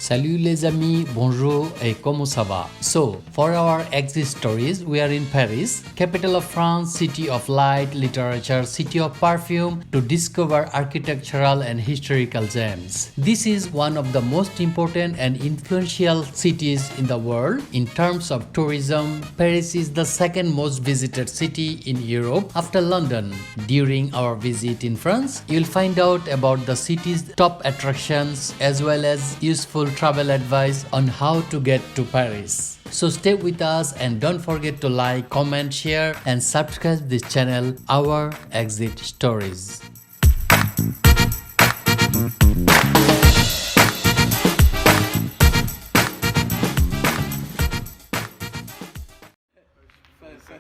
Salut les amis, bonjour et comment ça va? So, for our exit stories, we are in Paris, capital of France, city of light, literature, city of perfume, to discover architectural and historical gems. This is one of the most important and influential cities in the world. In terms of tourism, Paris is the second most visited city in Europe after London. During our visit in France, you'll find out about the city's top attractions as well as useful travel advice on how to get to Paris. So stay with us and don't forget to like, comment, share and subscribe this channel, Our Exit Stories.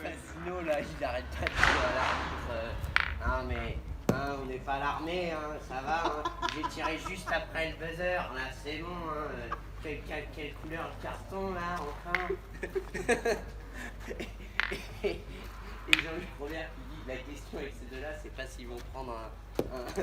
Fascino là, il arrête pas de dire à l'arbitre. Non mais on n'est pas l'armée, ça va. J'ai tiré juste après le buzzer, là c'est bon. Quelle couleur de carton là, enfin. Et Jean-Luc Robert qui dit la question avec ces deux-là, c'est pas s'ils vont prendre un...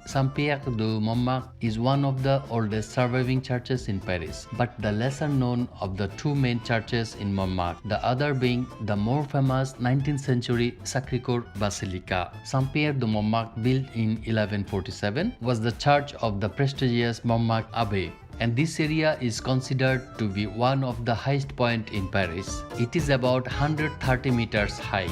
Saint-Pierre de Montmartre is one of the oldest surviving churches in Paris, but the lesser known of the two main churches in Montmartre, the other being the more famous 19th century sacré-cœur basilica. Saint-Pierre de Montmartre, built in 1147, was the church of the prestigious Montmartre Abbey, and this area is considered to be one of the highest point in Paris. It is about 130 meters high.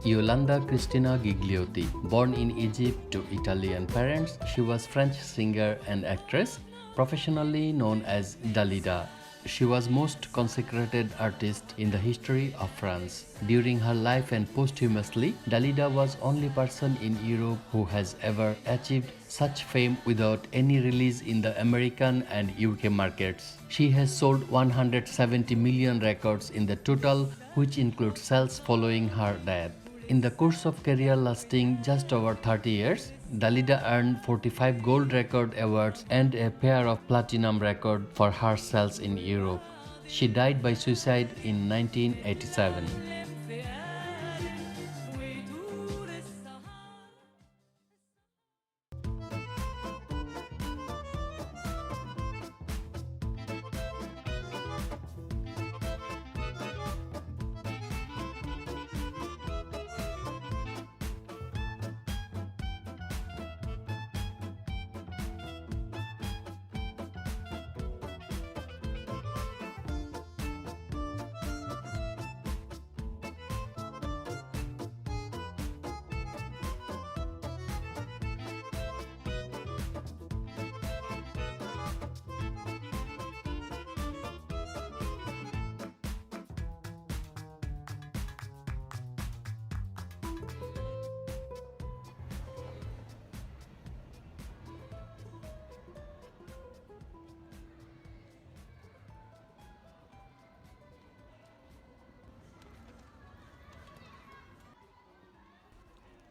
Yolanda Cristina Gigliotti. Born in Egypt to Italian parents, she was French singer and actress, professionally known as Dalida. She was most consecrated artist in the history of France. During her life and posthumously, Dalida was only person in Europe who has ever achieved such fame without any release in the American and UK markets. She has sold 170 million records in the total, which includes sales following her death. In the course of career lasting just over 30 years, Dalida earned 45 gold record awards and a pair of platinum records for her sales in Europe. She died by suicide in 1987.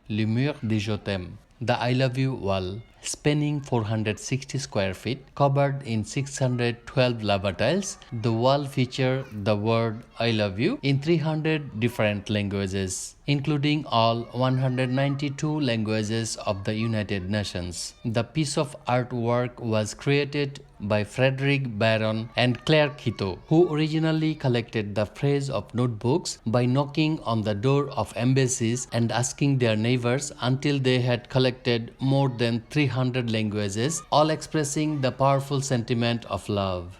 Le Mur de Je t'aime, the I Love You wall, spanning 460 square feet, covered in 612 lava tiles. The wall features the word I love you in 300 different languages, including all 192 languages of the United Nations. The piece of artwork was created by Frederick Baron and Claire Quito, who originally collected the phrase of notebooks by knocking on the door of embassies and asking their neighbors until they had collected more than 300 languages, all expressing the powerful sentiment of love.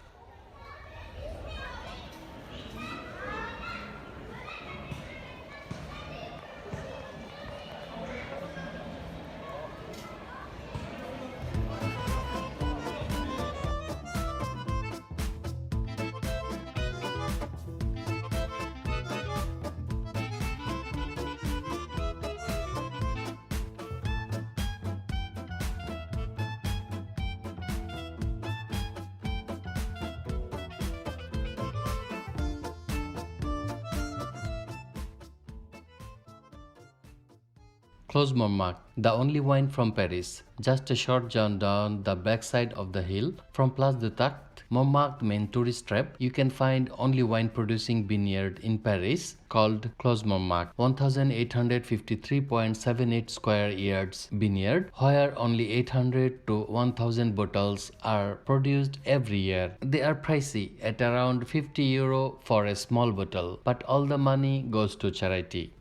Clos Montmartre, the only wine from Paris. Just a short jaunt down the backside of the hill from Place du Tertre, Montmartre main tourist trap, you can find only wine producing vineyard in Paris called Clos Montmartre, 1853.78 square yards vineyard, where only 800 to 1000 bottles are produced every year. They are pricey at around €50 for a small bottle, but all the money goes to charity.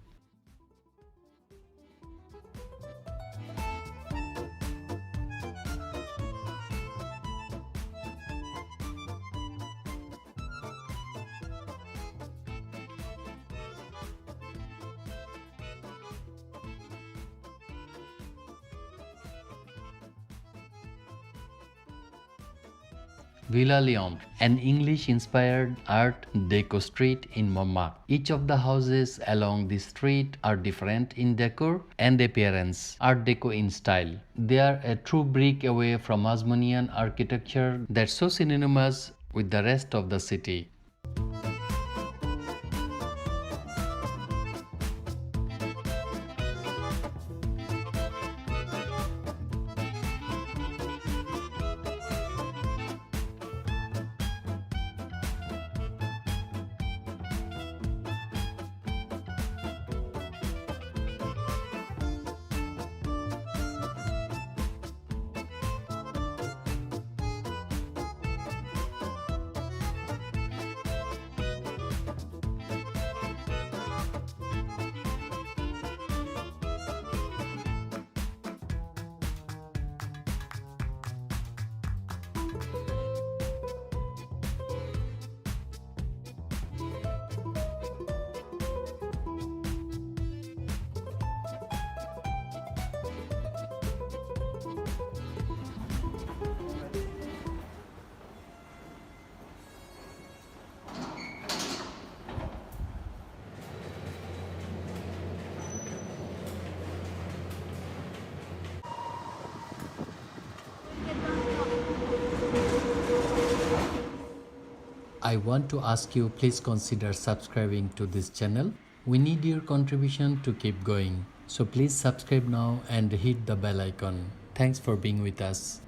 Villa Lyon, an English-inspired Art Deco street in Montmartre. Each of the houses along this street are different in decor and appearance, Art Deco in style. They are a true break away from Haussmannian architecture that's so synonymous with the rest of the city. I want to ask you, please consider subscribing to this channel. We need your contribution to keep going. So please subscribe now and hit the bell icon. Thanks for being with us.